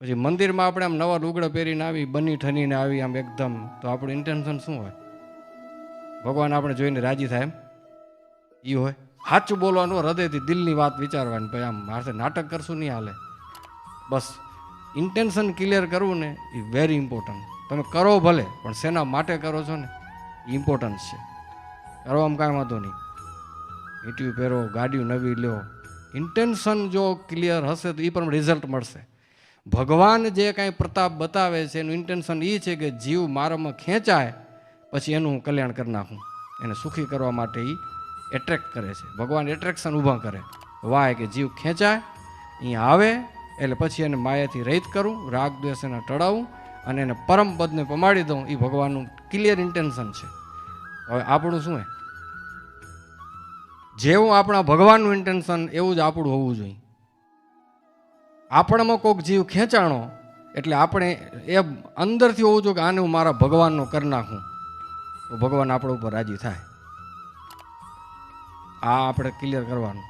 પછી મંદિરમાં આપણે આમ નવા લુગડા પહેરીને આવી, બની ઠનીને આવી આમ એકદમ, તો આપણું ઇન્ટેન્શન શું હોય? ભગવાન આપણે જોઈને રાજી થાય એમ એ હોય. સાચું બોલવાનું, હૃદયથી દિલની વાત વિચારવાની. ભાઈ આમ મારે નાટક કરશું નહીં હાલે. બસ ઇન્ટેન્શન ક્લિયર કરવું ને એ વેરી ઇમ્પોર્ટન્ટ. તમે કરો ભલે, પણ શેના માટે કરો છો ને એ ઇમ્પોર્ટન્સ છે. કરવામાં કાંઈ વાંધો નહીં, મીઠું પહેરો, ગાડીઓ નવી લ્યો, ઇન્ટેન્શન જો ક્લિયર હશે તો એ પણ રિઝલ્ટ મળશે. ભગવાન જે કાંઈ પ્રતાપ બતાવે છે એનું ઇન્ટેન્શન એ છે કે જીવ મારામાં ખેંચાય પછી એનું કલ્યાણ કરી નાખું, એને સુખી કરવા માટે એ એટ્રેક્ટ કરે છે. ભગવાન એટ્રેક્શન ઊભા કરે, વાય કે જીવ ખેંચાય, અહીંયા આવે એટલે પછી એને માયાથી રહિત કરું, રાગ દ્વેષ એને ટળાવું અને એને પરમ પદને પમાડી દઉં. એ ભગવાનનું ક્લિયર ઇન્ટેન્શન છે. હવે આપણું શું હે? જેવું આપણા ભગવાનનું ઇન્ટેન્શન એવું જ આપણું હોવું જોઈએ. આપણામાં કોઈક જીવ ખેંચાણો એટલે આપણે એ અંદરથી હોવું જોઈએ કે આને હું મારા ભગવાનનો કરી નાખું, તો ભગવાન આપણા ઉપર રાજી થાય. આ આપણે ક્લિયર કરવાનું.